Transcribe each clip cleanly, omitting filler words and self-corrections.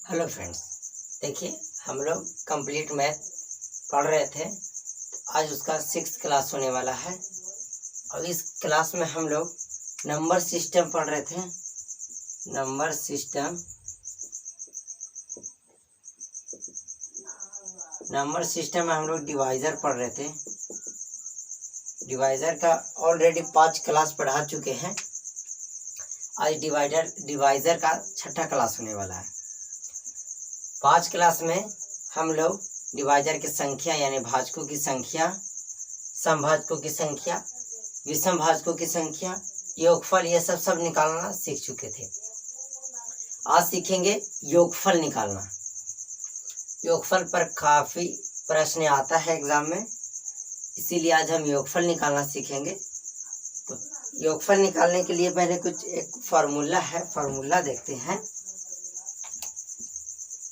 Hello friends, देखिए हम लोग कंप्लीट मैथ पढ़ रहे थे। आज उसका 6th क्लास होने वाला है और इस क्लास में हम लोग नंबर सिस्टम पढ़ रहे थे। नंबर सिस्टम में हम लोग डिवाइज़र पढ़ रहे थे। डिवाइज़र का ऑलरेडी 5 क्लास पढ़ा चुके हैं। आज डिवाइज़र का 6ठा क्लास होने वाला है। 5 क्लास में हम लोग डिवाइज़र की संख्या यानी भाजकों की संख्या, समभाजकों की संख्या, विषम भाजकों की संख्या, योगफल, ये सब निकालना सीख चुके थे। आज सीखेंगे योगफल निकालना। योगफल पर काफ़ी प्रश्न आता है एग्जाम में, इसीलिए आज हम योगफल निकालना सीखेंगे। तो योगफल निकालने के लिए पहले एक फार्मूला है, फार्मूला देखते हैं।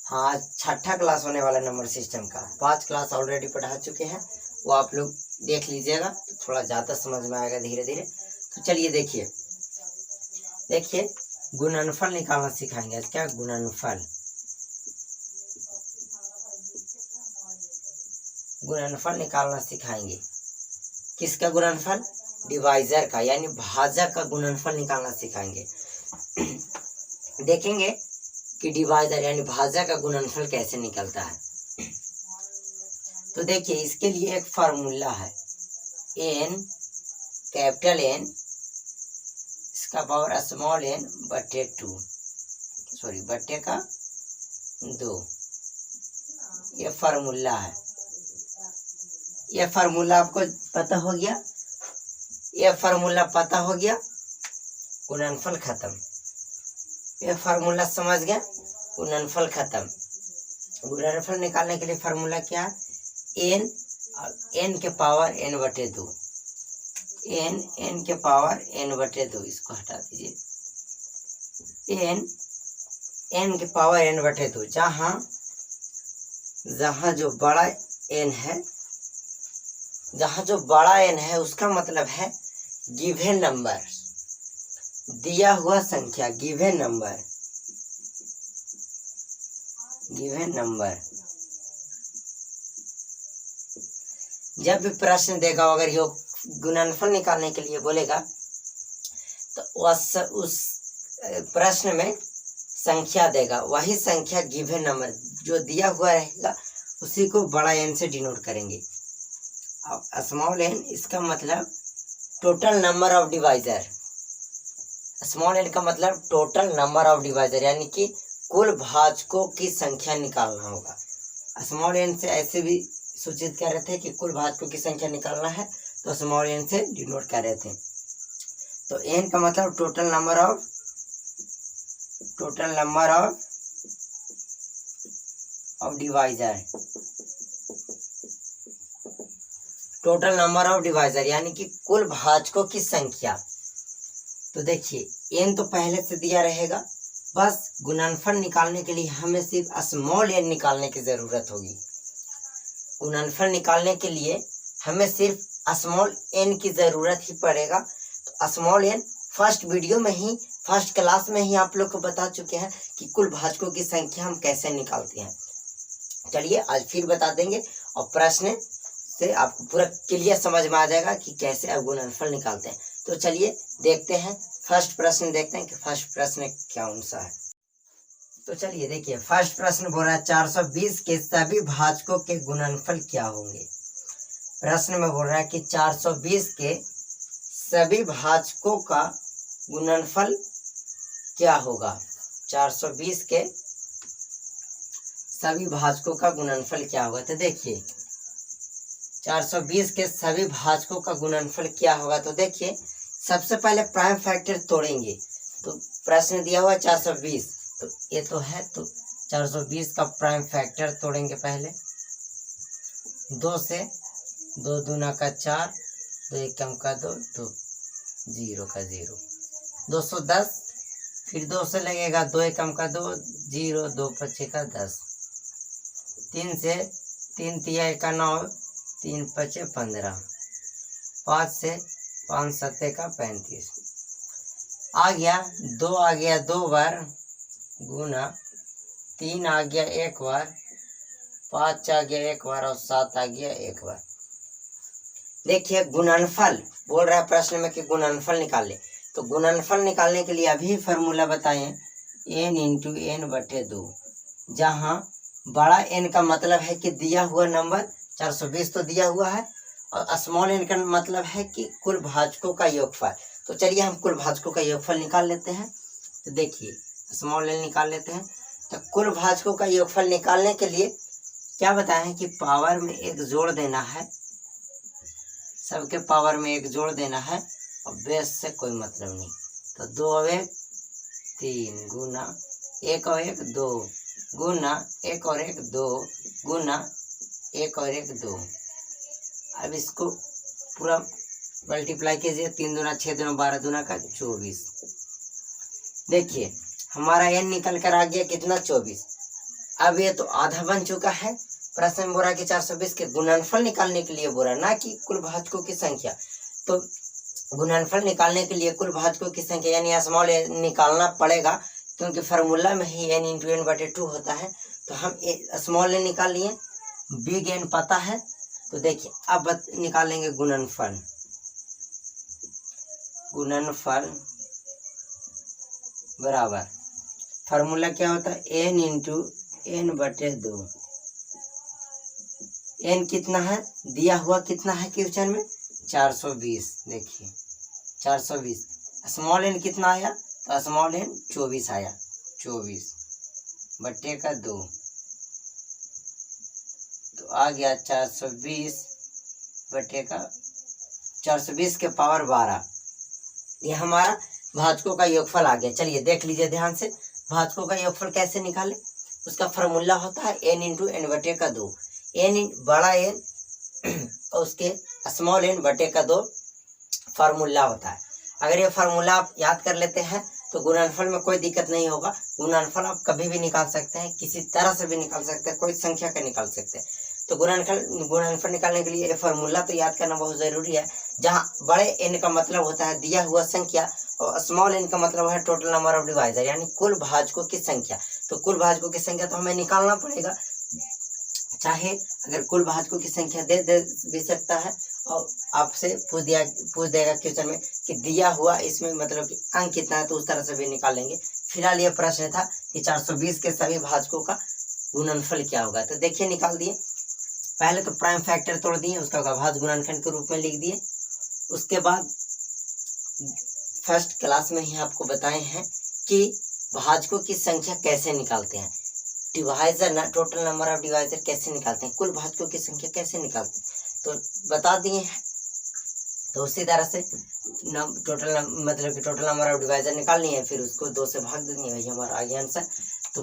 हाँ, 6ठा क्लास होने वाला नंबर सिस्टम का। 5 क्लास ऑलरेडी पढ़ा चुके हैं, वो आप लोग देख लीजिएगा तो थोड़ा ज़्यादा समझ में आएगा धीरे धीरे। तो चलिए देखिए गुणनफल निकालना सिखाएंगे। क्या गुणनफल निकालना सिखाएंगे। किसका गुणनफल? डिवाइजर का, यानी भाजक का गुणनफल निकालना सिखाएंगे। देखेंगे कि डिवाइजर यानी भाजक का गुणनफल कैसे निकलता है। तो देखिए इसके लिए एक फार्मूला है, n कैपिटल N इसका पावर स्मॉल n बटे 2। ये फार्मूला है। ये फार्मूला आपको पता हो गया? ये फार्मूला पता हो गया, गुणनफल खत्म। ये फार्मूला समझ गया, गुणनफल खत्म। गुणनफल निकालने के लिए फार्मूला क्या है? n और n के पावर n बटे 2। n के पावर n बटे 2, इसको हटा दीजिए। n के पावर n बटे 2, जहाँ जो बड़ा n है उसका मतलब है गिवन नंबर, दिया हुआ संख्या, गिवन नंबर। जब भी प्रश्न देगा, अगर योग गुणनफल निकालने के लिए बोलेगा तो उस प्रश्न में संख्या देगा, वही संख्या गिवन नंबर जो दिया हुआ रहेगा उसी को बड़ा n से डिनोट करेंगे। अब स्मॉल n इसका मतलब total number of divisor. Small n का मतलब टोटल नंबर ऑफ डिवाइजर, यानी कि कुल भाजकों की संख्या निकालना होगा। स्मॉल n से ऐसे भी सूचित कर रहे थे कि कुल भाजकों की संख्या निकालना है, तो स्मॉल n से डिनोट कर रहे थे। तो n का मतलब total number of divisor, total number of divisor यानी कि कुल भाजकों की संख्या। तो देखिए n तो पहले से दिया रहेगा, बस गुणनफल निकालने के लिए हमें सिर्फ स्मॉल n निकालने की जरूरत होगी। गुणनफल निकालने के लिए हमें सिर्फ स्मॉल n की जरूरत ही पड़ेगा। तो स्मॉल n फर्स्ट क्लास में ही आप लोग को बता चुके हैं कि कुल भाजकों की संख्या हम कैसे निकालते हैं। चलिए आज फिर बता देंगे और प्रश्न से आपको पूरा क्लियर समझ में आ जाएगा कि कैसे आप गुणनफल निकालते हैं। तो चलिए देखते हैं, फर्स्ट प्रश्न देखते हैं कि फर्स्ट प्रश्न कौन सा है। तो चलिए देखिए, फर्स्ट प्रश्न बोल रहा है 420 के सभी भाजकों के गुणनफल क्या होंगे। प्रश्न में बोल रहा है कि 420 के सभी भाजकों का गुणनफल क्या होगा। 420 के सभी भाजकों का गुणनफल क्या होगा। तो देखिए 420 के सभी भाजकों का गुणनफल क्या होगा। तो देखिए सबसे पहले प्राइम फैक्टर तोड़ेंगे। तो प्रश्न दिया हुआ 420, तो ये तो है, तो 420 का प्राइम फैक्टर तोड़ेंगे पहले। 2 से 2 दूना का 4, 2 एकम का 2, 2 0 का 0, 210। फिर 2 से लगेगा 2 एकम का 2, 0, 2 पचे का 10। 3 से 3 तिया का 9, 3 पचे 15। 5 से 5 सत्ते का 35 आ गया। 2 आ गया 2 बार गुना 3 आ गया एक बार, 5 आ गया एक बार और 7 आ गया एक बार। देखिए गुणनफल बोल रहा है प्रश्न में कि गुणनफल निकाल ले, तो गुणनफल निकालने के लिए अभी फार्मूला बताएं n इंटू एन बटे 2, जहाँ बड़ा n का मतलब है कि दिया हुआ नंबर 420 तो दिया हुआ है, और स्मॉल n का मतलब है कि कुल भाजकों का योगफल। तो चलिए हम कुल भाजकों का योगफल निकाल लेते हैं। तो देखिए स्मॉल n निकाल लेते हैं। तो कुल भाजकों का योगफल निकालने के लिए क्या बताएं कि पावर में एक जोड़ देना है, सबके पावर में एक जोड़ देना है और बेस से कोई मतलब नहीं। तो 2 और 1 3 गुना 1 और 1 2 गुना 1 और 1 2 गुना 1 और 1 2। अब इसको पूरा मल्टीप्लाई कीजिए, 3 दूना 6 दूना 12 दूना का 24। देखिए हमारा n निकल कर आ गया कितना 24। अब ये तो आधा बन चुका है। प्रश्न में बोल रहा है कि 420 के गुणनफल निकालने के लिए बोल रहा है, ना कि कुल भाजकों की संख्या। तो गुणनफल निकालने के लिए कुल भाजकों की संख्या यानी स्मॉल n निकालना पड़ेगा, क्योंकि फार्मूला में ही n इंटू एन बटे 2 होता है। तो हम स्मॉल n निकाल लिए, बिग n पता है। तो देखिए अब निकालेंगे गुणनफल। गुणनफल बराबर फार्मूला क्या होता है n इंटू एन बटे 2। n कितना है दिया हुआ, कितना है क्वेश्चन में 420। देखिए 420, स्मॉल n कितना आया, तो स्मॉल n 24 आया, 24 बटे का 2। तो आ गया 420 बटे का 420 के पावर 12। ये हमारा भाजकों का योगफल आ गया। चलिए देख लीजिए ध्यान से, भाजकों का योगफल कैसे निकाले। उसका फार्मूला होता है n इंटू एन बटे का 2। n बड़ा n और उसके स्मॉल n बटे का 2 फार्मूला होता है। अगर ये फार्मूला आप याद कर लेते हैं तो गुणनफल में कोई दिक्कत नहीं होगा। गुणनफल आप कभी भी निकाल सकते हैं, किसी तरह से भी निकाल सकते हैं, कोई संख्या का निकाल सकते हैं। तो गुणनफल निकालने के लिए ये फार्मूला तो याद करना बहुत जरूरी है, जहाँ बड़े n का मतलब होता है दिया हुआ संख्या और स्मॉल n का मतलब है टोटल नंबर ऑफ डिवाइजर, यानी कुल भाजकों की संख्या। तो कुल भाजकों की संख्या तो हमें निकालना पड़ेगा, चाहे अगर कुल भाजकों की संख्या दे भी सकता है, और आपसे पूछ देगा क्वेश्चन में कि दिया हुआ इसमें मतलब कि अंक कितना है, तो उस तरह से भी निकाल लेंगे। फिलहाल ये प्रश्न था कि 420 के सभी भाजकों का गुणनफल क्या होगा। तो देखिए निकाल दिए। पहले तो प्राइम फैक्टर तोड़ दिए, उसका भाज्य गुणनखंड के रूप में लिख दिए। उसके बाद फर्स्ट क्लास में ही आपको बताए हैं कि भाजकों की संख्या कैसे निकालते हैं, डिवाइजर ना टोटल नंबर ऑफ डिवाइजर कैसे निकालते हैं, कुल भाजकों की संख्या कैसे निकालते हैं, तो बता दिए हैं। तो उसी तरह से मतलब कि टोटल नंबर ऑफ डिवाइजर निकालनी है, फिर उसको 2 से भाग देनी है, हमारा आगे आंसर।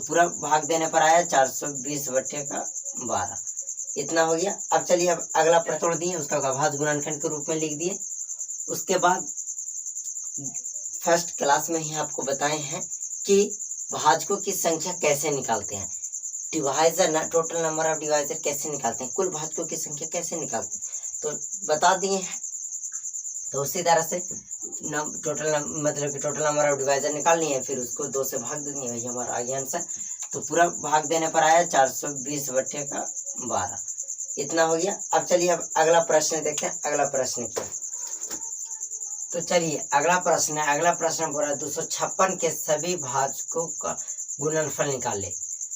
तो पूरा भाग देने पर आया 420 बटे का 12, इतना हो गया। अब चलिए अब अगला प्रश्न तोड़ दिए, उसका भाज्य गुणनखंड के रूप में लिख दिए। उसके बाद फर्स्ट क्लास में ही आपको बताए हैं कि भाजकों की संख्या कैसे निकालते हैं, डिवाइजर ना टोटल नंबर ऑफ डिवाइजर कैसे निकालते हैं, कुल भाजकों की संख्या कैसे निकालते हैं, तो बता दिए हैं। तो उसी तरह से मतलब कि टोटल नंबर ऑफ डिवाइजर निकालनी है, फिर उसको 2 से भाग देनी है, हमारा आगे आंसर। तो पूरा भाग देने पर आया 420 बटे का 12, इतना हो गया। अब चलिए अब अगला प्रश्न देखते हैं। अगला प्रश्न क्या, तो चलिए अगला प्रश्न है। अगला प्रश्न बोल रहा है 256 के सभी भाजकों का गुणनफल निकाले।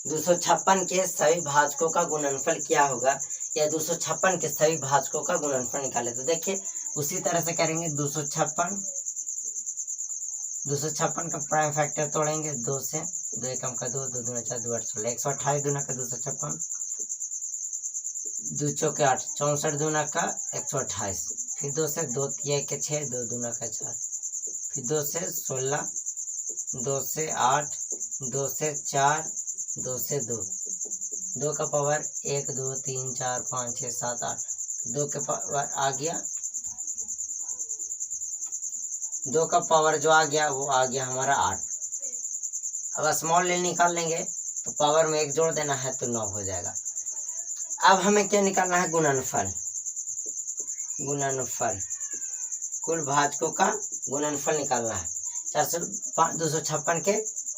256 के सभी भाजकों का गुणनफल क्या होगा, या 256 के सभी भाजकों का गुणनफल निकाले। तो देखिए उसी तरह से करेंगे। 256 का प्राइम फैक्टर तोड़ेंगे 2 से, 2 एकम का 2, 2 दूना 4, 2 8 16, 128 दूना का 256, 2 चौके 8, 64 दूना का 128, फिर 2 से 2 तिया के 6, 2 दूना का 4, फिर 2 से 16, 2 से 8, 2 से 4, 2 से 2, 2 का पावर 1 2 3 4 5 6 7 8, 2 के पावर आ गया, 2 का पावर जो आ गया वो आ गया हमारा 8। अब स्मॉल n निकाल लेंगे तो पावर में 1 जोड़ देना है तो 9 हो जाएगा। अब हमें क्या निकालना है, गुणनफल। गुणनफल कुल भाजकों का गुणनफल निकालना है। 256 के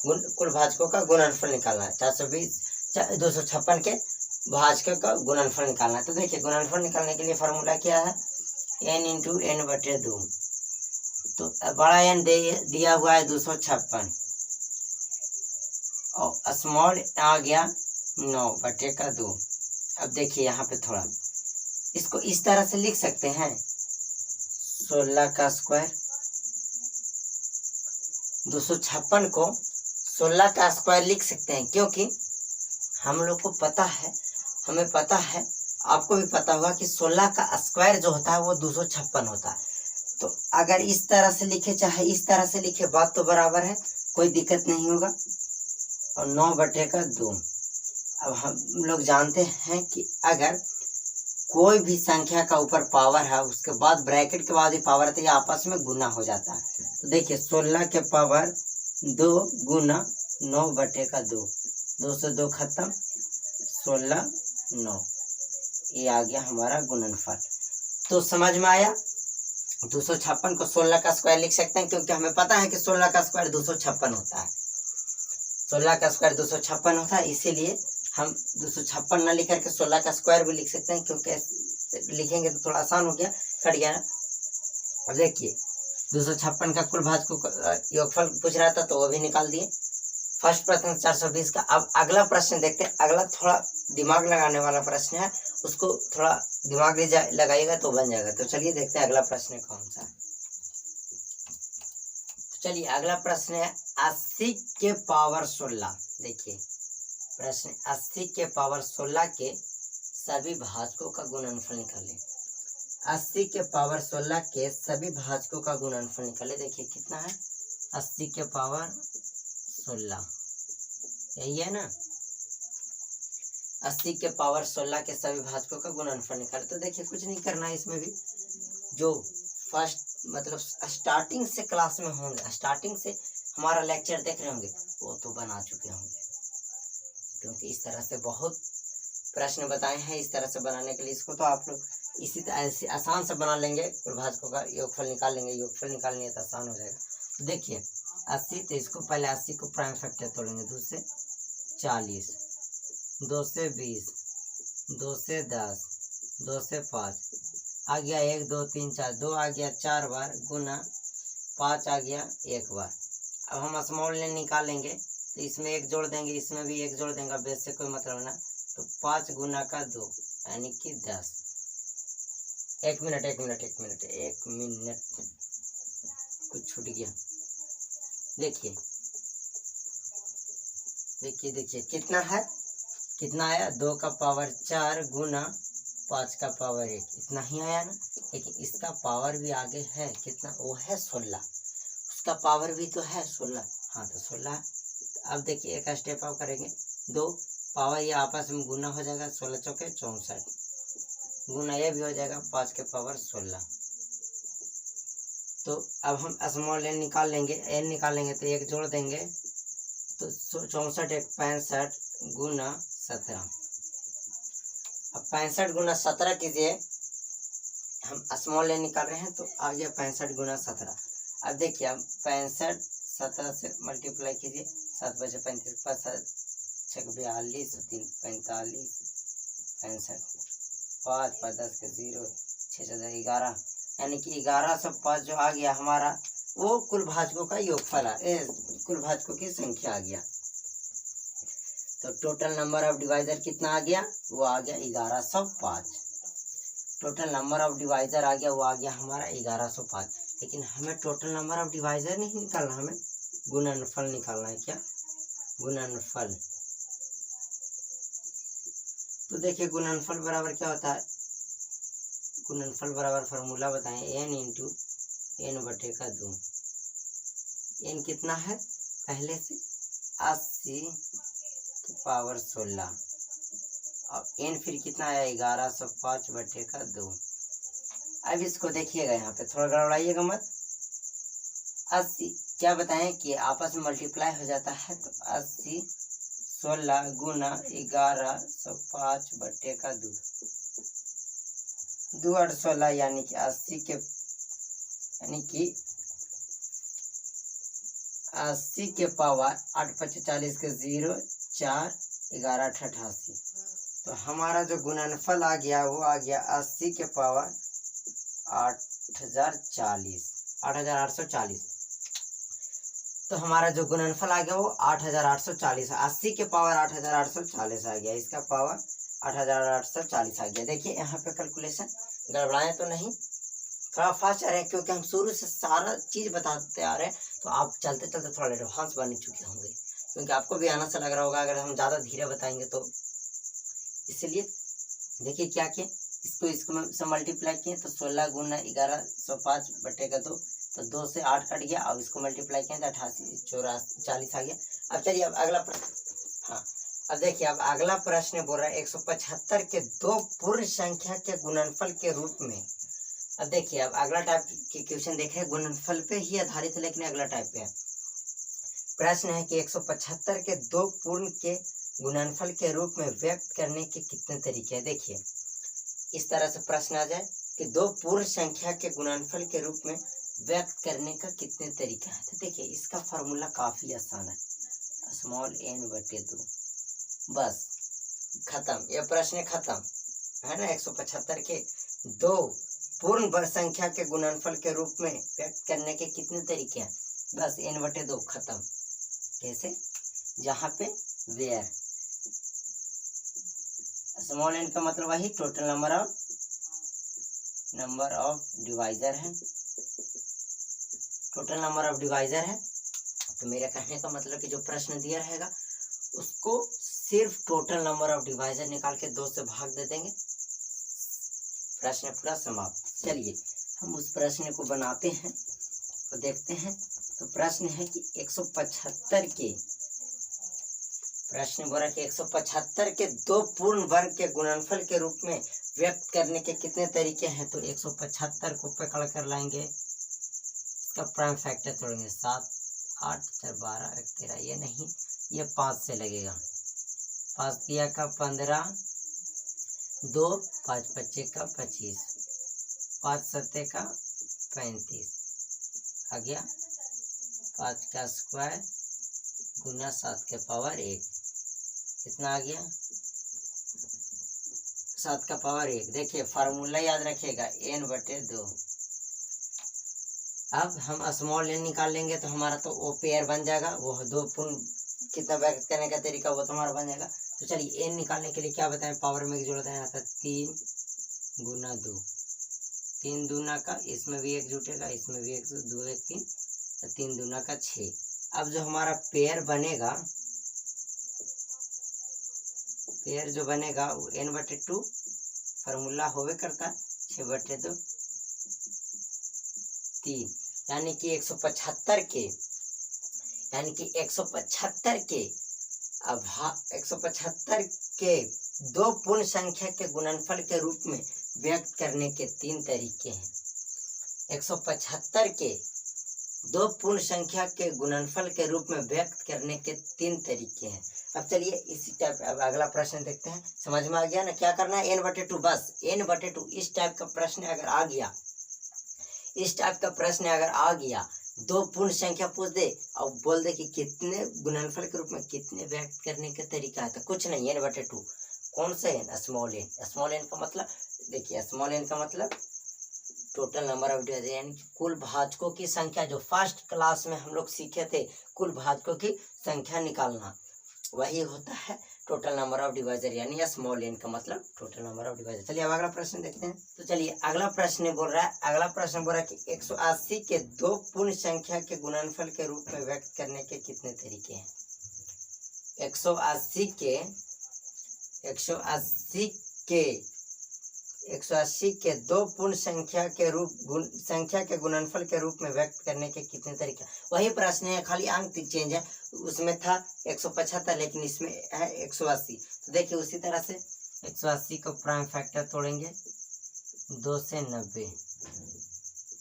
कुल भाजकों का गुणनफल निकालना है। 420 256 के भाजकों का गुणनफल निकालना है। तो देखिए गुणनफल निकालने के लिए फॉर्मूला क्या है, n इंटू एन बटे 2। तो बड़ा एन दिया हुआ है 256 और स्मॉल आ गया 9 बटे का 2। अब देखिए यहाँ पे थोड़ा इसको इस तरह से लिख सकते हैं, 16 का स्क्वायर, 256 को 16 का स्क्वायर लिख सकते हैं, क्योंकि हम लोग को पता है, हमें पता है, आपको भी पता होगा कि 16 का स्क्वायर जो होता है वो 256 होता है। तो अगर इस तरह से लिखे चाहे इस तरह से लिखे, बात तो बराबर है, कोई दिक्कत नहीं होगा। और 9 बटे का 2। अब हम लोग जानते हैं कि अगर कोई भी संख्या का ऊपर पावर है, उसके बाद ब्रैकेट के बाद ही पावर है, तो ये आपस में गुना हो जाता है। तो देखिए 16 के पावर 2 गुना 9 बटे का 2, 2 से 2 खत्म, 16 9, ये आ गया हमारा गुणनफल। तो समझ में आया, 256 को 16 का स्क्वायर लिख सकते हैं, क्योंकि हमें पता है कि 16 का स्क्वायर 256 होता है। 16 का स्क्वायर 256 होता है, इसीलिए हम 256 ना लिख करके 16 का स्क्वायर भी लिख सकते हैं, क्योंकि लिखेंगे तो थोड़ा आसान हो गया, कट गया ना। अब देखिए 256 का कुल भाजकों का योगफल पूछ रहा था, तो वो भी निकाल दिए। फर्स्ट प्रश्न 420 का। अब अगला प्रश्न देखते हैं, अगला थोड़ा दिमाग लगाने वाला प्रश्न है, उसको थोड़ा दिमाग लगाइएगा तो बन जाएगा। तो चलिए देखते हैं अगला प्रश्न कौन सा। चलिए अगला प्रश्न है 80 के पावर 16। देखिए प्रश्न 80 के पावर 16 के सभी भाजकों का गुणनफल निकालें। 80 के पावर 16 के सभी भाजकों का गुणनफल निकाले। देखिए कितना है, 80 के पावर 16, यही है ना। 80 के पावर 16 के सभी भाजकों का गुणनफल निकाले। तो देखिए कुछ नहीं करना है, इसमें भी जो फर्स्ट मतलब स्टार्टिंग से क्लास में होंगे, स्टार्टिंग से हमारा लेक्चर देख रहे होंगे, वो तो बना चुके होंगे, क्योंकि इस तरह से बहुत प्रश्न बताए हैं। इस तरह से बनाने के लिए इसको तो आप लोग इसी तरह से आसान से बना लेंगे, कुल भाजकों का योगफल निकाल लेंगे। योगफल निकालने है तो आसान हो जाएगा। तो देखिए 80, तो इसको पहले 80 को प्राइम फैक्टर तोड़ेंगे, 2 से 40, 2 से 20, 2 से 10, 2 से 5 आ गया, 1 2 3 4, 2 आ गया 4 बार गुना 5 आ गया 1 बार। अब हम स्मॉल ने निकालेंगे, तो इसमें 1 जोड़ देंगे, इसमें भी 1 जोड़ देंगे, बेस से कोई मतलब ना। तो 5 गुना का 2 यानी कि 10। एक मिनट कुछ छूट गया। देखिए कितना है, कितना आया, 2 का पावर 4 गुना 5 का पावर 1, इतना ही आया ना। लेकिन इसका पावर भी आगे है, कितना, वो है 16, उसका पावर भी तो है 16। हाँ तो 16। अब देखिए एक स्टेप अप करेंगे, 2 पावर ये आपस में गुना हो जाएगा, 16 चौके 64 गुना ये भी हो जाएगा 5 के पावर 16। तो अब हम स्मॉल एन निकाल लेंगे, एन निकालेंगे तो 1 जोड़ देंगे, तो 64 1 65 गुना 17। अब 65 गुना 17 कीजिए, हम स्मॉल एन निकाल रहे हैं, तो आ गया 65 गुना 17। अब देखिए अब 65 17 से मल्टीप्लाई कीजिए, 7 बचे 35, 5 7 6 42, 3 45, 65, 5 5 10 के 0, 6 14 11, यानी कि 1105 जो आ गया हमारा, वो कुल भाजकों का योगफल है, कुल भाजकों की संख्या आ गया। तो टोटल नंबर ऑफ डिवाइजर कितना आ गया, वो आ गया 1105। टोटल नंबर ऑफ डिवाइजर आ गया, वो आ गया हमारा 1105। लेकिन हमें टोटल नंबर ऑफ डिवाइजर नहीं निकालना, हमें गुणनफल निकालना है। क्या, गुणनफल। तो देखिए गुणनफल बराबर क्या होता है, गुणनफल बराबर फार्मूला बताएं, n इंटू एन बटे का 2। n कितना है पहले से, 80 की पावर 16, और n फिर कितना आया, 1105 बटे का 2। अब इसको देखिएगा, यहाँ पे थोड़ा गड़बड़ाइएगा मत। 80 क्या बताएं कि आपस में मल्टीप्लाई हो जाता है, तो 80 16 गुना 1105 बटे का 2, 2 8 16, यानी कि 80 के, यानी कि 80 के पावर 8 5 40 के 0 4 11 8 88। तो हमारा जो गुणनफल आ गया वो आ गया 80 के पावर 8840। तो हमारा जो गुणनफल आ गया वो 8840, 80 के पावर 8840 आ गया, इसका पावर 8840 आ गया। देखिए यहाँ पे कैलकुलेशन गड़बड़ाएं तो नहीं, थोड़ा फास्ट आ रहे हैं क्योंकि हम शुरू से सारा चीज बताते आ रहे हैं, तो आप चलते चलते थोड़ा एडवांस बन चुके होंगे, क्योंकि आपको भी आना सा लग रहा होगा अगर हम ज़्यादा धीरे बताएंगे तो। इसलिए देखिए क्या किए, इसको से मल्टीप्लाई किए तो 16 गुना 1105 बटे का 2, तो 2 से 8 कट गया, और इसको मल्टीप्लाई किया तो 88 40 आ गया। अब चलिए अब अगला प्रश्न। हाँ अब देखिए अब अगला प्रश्न बोल रहा है 175 के दो पूर्ण संख्या के गुणनफल के रूप में। अब देखिए अब अगला टाइप के क्वेश्चन देखे, गुणनफल पे ही आधारित है लेकिन अगला टाइप पे है। प्रश्न है कि 175 के दो पूर्ण के गुणनफल के रूप में व्यक्त करने के कितने तरीके हैं। देखिए इस तरह से प्रश्न आ जाए कि दो पूर्ण संख्या के गुणनफल के रूप में व्यक्त करने का कितने तरीका है। तो देखिए इसका फार्मूला काफी आसान है, स्मॉल n बटे 2, बस खत्म, ये प्रश्न खत्म है ना। 175 के दो पूर्ण संख्या के गुणनफल के रूप में व्यक्त करने के कितने तरीके हैं, बस n बटे 2 खत्म। कैसे, जहाँ पे वेयर स्मॉल n का मतलब वही टोटल नंबर ऑफ डिवाइजर है, टोटल नंबर ऑफ डिवाइजर है। तो मेरा कहने का मतलब कि जो प्रश्न दिया रहेगा उसको सिर्फ टोटल नंबर ऑफ डिवाइजर निकाल के 2 से भाग दे देंगे, प्रश्न पूरा समाप्त। चलिए हम उस प्रश्न को बनाते हैं तो देखते हैं। तो प्रश्न है कि 175 के प्रश्न बोला कि 175 के दो पूर्ण वर्ग के गुणनफल के रूप में व्यक्त करने के कितने तरीके हैं। तो 175 को पकड़ कर लाएंगे, इसका प्राइम फैक्टर तोड़ेंगे, 7 8 4 12 1 13, ये नहीं, ये 5 से लगेगा, 5 दिया का 15, 2 5 25 का 25, 5 7 का 35 आ गया, 5 का स्क्वायर गुना 7 के पावर 1, कितना आ गया 7 का पावर 1। देखिए फार्मूला याद रखिएगा n बटे 2। अब हम स्मॉल n निकाल लेंगे तो हमारा तो वो पेयर बन जाएगा, वो दो पूर्ण कितना व्यक्त करने का तरीका वो तो हमारा बन जाएगा। तो चलिए n निकालने के लिए क्या बताएं, पावर में जोड़ देना था, 3 गुना 2, 3 दूना का, इसमें भी 1 जुटेगा, इसमें भी 1 2 1 3, तो 3 दूना का 6। अब जो हमारा पेयर बनेगा, पेयर जो बनेगा वो n बटे 2 फार्मूला होवे करता, 6 बटे 2 3, यानी कि 175 के, यानी कि 175 के 175 के दो पूर्ण संख्या के गुणनफल के रूप में व्यक्त करने के 3 तरीके हैं। 175 के दो पूर्ण संख्या के गुणनफल के रूप में व्यक्त करने के 3 तरीके हैं। अब चलिए इसी टाइप अब अगला प्रश्न देखते हैं, समझ में आ गया ना क्या करना है, n बटे 2, बस n बटे 2। इस टाइप का प्रश्न अगर आ गया, इस टाइप का प्रश्न अगर आ गया, दो पूर्ण संख्या पूछ दे और बोल दे कि कितने गुणनफल के रूप में कितने व्यक्त करने का तरीका है, तो कुछ नहीं, n बटे 2। कौन सा n, small n। Small n का मतलब देखिए, स्मॉल n का मतलब टोटल नंबर ऑफ डिवाइजर, यानी कुल भाजकों की संख्या, जो फर्स्ट क्लास में हम लोग सीखे थे कुल भाजकों की संख्या निकालना, वही होता है टोटल नंबर ऑफ डिवाइजर, यानी स्मॉल n का मतलब टोटल नंबर ऑफ डिवाइजर। चलिए अब अगला प्रश्न देखते हैं। तो चलिए अगला प्रश्न बोल रहा है, अगला प्रश्न बोल रहा है कि 180 के दो पूर्ण संख्या के गुणनफल के रूप में व्यक्त करने के कितने तरीके हैं। 180 के दो पूर्ण संख्या के गुणनफल के रूप में व्यक्त करने के कितने तरीके। वही प्रश्न है, खाली अंक चेंज है, उसमें था 175 लेकिन इसमें है 180। तो देखिए उसी तरह से 180 को प्राइम फैक्टर तोड़ेंगे, 2 से 90,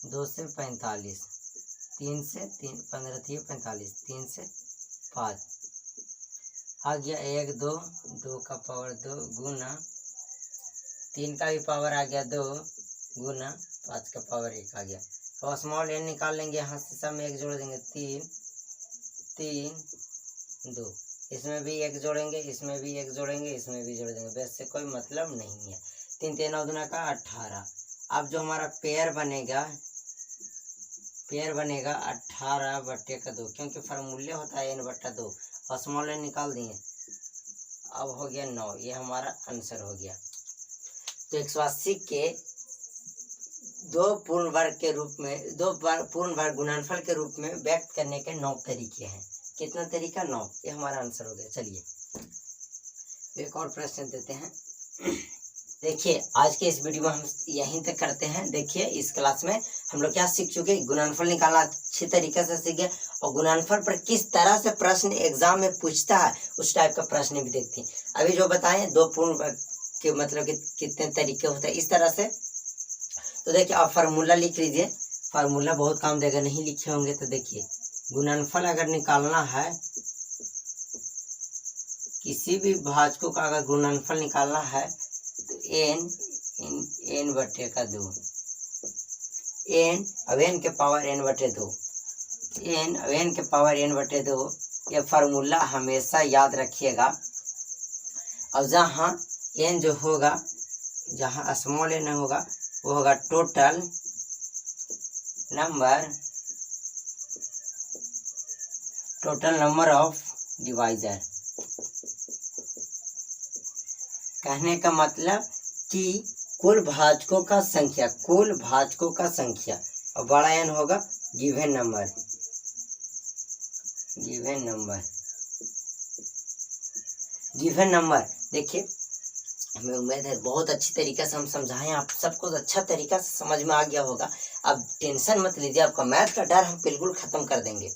2 से 45, 3 से 3 15 3 45, 3 से 5 आ गया, 1 2 2 का पावर 2 गुना 3 का भी पावर आ गया 2 गुना 5 का पावर 1 आ गया। और स्मॉल n निकाल लेंगे, यहाँ से सब में 1 जोड़ देंगे, 3 3 2, इसमें भी 1 जोड़ेंगे, इसमें भी 1 जोड़ेंगे, इसमें भी जोड़ देंगे, वैसे कोई मतलब नहीं है। 3 3 9 दूना का 18। अब जो हमारा पेयर बनेगा 18/2, क्योंकि फार्मूले होता है n/2 और स्मॉल n निकाल दिए। अब हो गया 9, ये हमारा आंसर हो गया। तो 180 के 2 पूर्ण वर्ग के रूप में, 2 पूर्ण वर्ग गुणनफल के रूप में व्यक्त करने के 9 तरीके हैं। कितना तरीका? 9। ये हमारा आंसर हो गया। चलिए एक और प्रश्न देते हैं। देखिए आज के इस वीडियो में हम यहीं तक करते हैं। देखिए इस क्लास में हम लोग क्या सीख चुके, गुणनफल निकालना अच्छी तरीके से सीख गए, और गुणनफल पर किस तरह से प्रश्न एग्जाम में पूछता है उस टाइप का प्रश्न भी देखते हैं। अभी जो बताएं 2 पूर्ण वर्ग के मतलब कि कितने तरीके होते हैं इस तरह से। तो देखिए आप फार्मूला लिख लीजिए, फार्मूला बहुत काम देगा, नहीं लिखे होंगे तो देखिए गुणनफल अगर निकालना है, किसी भी भाजकों का अगर गुणनफल निकालना है तो n/2, अब n के पावर n/2, n के पावर n/2, ये फार्मूला हमेशा याद रखिएगा। और जहाँ n जो होगा, जहाँ स्मॉल n होगा वो होगा टोटल नंबर ऑफ डिवाइजर। कहने का मतलब कि कुल भाजकों का संख्या, कुल भाजकों का संख्या, और बड़ा n होगा गिवन नंबर, गिवन नंबर। देखिए हमें उम्मीद है बहुत अच्छी तरीके से हम समझाएं, आप सबको अच्छा तरीका से समझ में आ गया होगा। अब टेंशन मत लीजिए, आपका मैथ का डर हम बिल्कुल खत्म कर देंगे,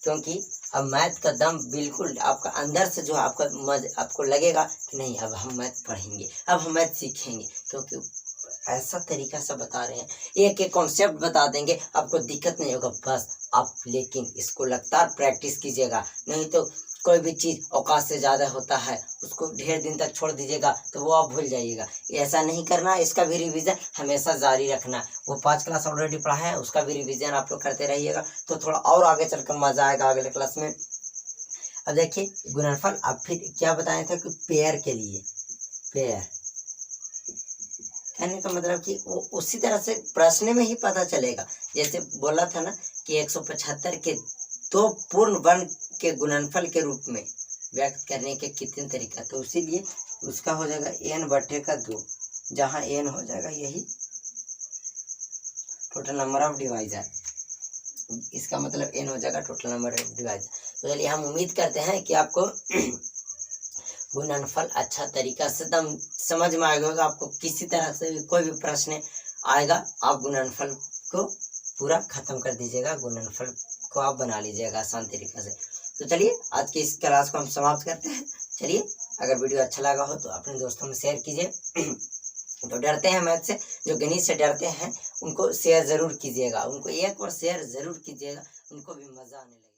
क्योंकि अब मैथ का दम बिल्कुल आपका अंदर से जो आपको लगेगा कि नहीं अब हम मैथ पढ़ेंगे, अब हम मैथ सीखेंगे, क्योंकि ऐसा तरीका से बता रहे हैं, एक एक कॉन्सेप्ट बता देंगे, आपको दिक्कत नहीं होगा। बस आप लेकिन इसको लगातार प्रैक्टिस कीजिएगा, नहीं तो कोई भी चीज़ औकात से ज़्यादा होता है उसको ढेर दिन तक छोड़ दीजिएगा तो वो आप भूल जाइएगा। ऐसा नहीं करना, इसका भी रिवीजन हमेशा जारी रखना। वो 5 क्लास ऑलरेडी पढ़ा है, उसका भी रिवीजन आप लोग करते रहिएगा, तो थोड़ा और आगे चलकर मजा आएगा अगले क्लास में। अब देखिए गुणनफल, अब फिर क्या बताया था कि पेयर के लिए, पेयर कहने का मतलब कि वो उसी तरह से प्रश्न में ही पता चलेगा। जैसे बोला था ना कि 175 के 2 पूर्ण वर्ग के गुणनफल के रूप में व्यक्त करने के कितने तरीका, तो इसीलिए उसका हो जाएगा n/2, जहाँ n हो जाएगा यही टोटल नंबर ऑफ डिवाइजर, इसका मतलब n हो जाएगा टोटल नंबर ऑफ डिवाइजर। तो चलिए हम उम्मीद करते हैं कि आपको गुणनफल अच्छा तरीका से एकदम समझ में आएगा। आपको किसी तरह से कोई भी प्रश्न आएगा, आप गुणनफल को पूरा खत्म कर दीजिएगा, गुणनफल को आप बना लीजिएगा आसान तरीके से। तो चलिए आज की इस क्लास को हम समाप्त करते हैं। चलिए अगर वीडियो अच्छा लगा हो तो अपने दोस्तों में शेयर कीजिए। तो डरते हैं मैथ से, जो गणित से डरते हैं उनको शेयर ज़रूर कीजिएगा, उनको एक बार शेयर ज़रूर कीजिएगा, उनको भी मज़ा आने लगेगा।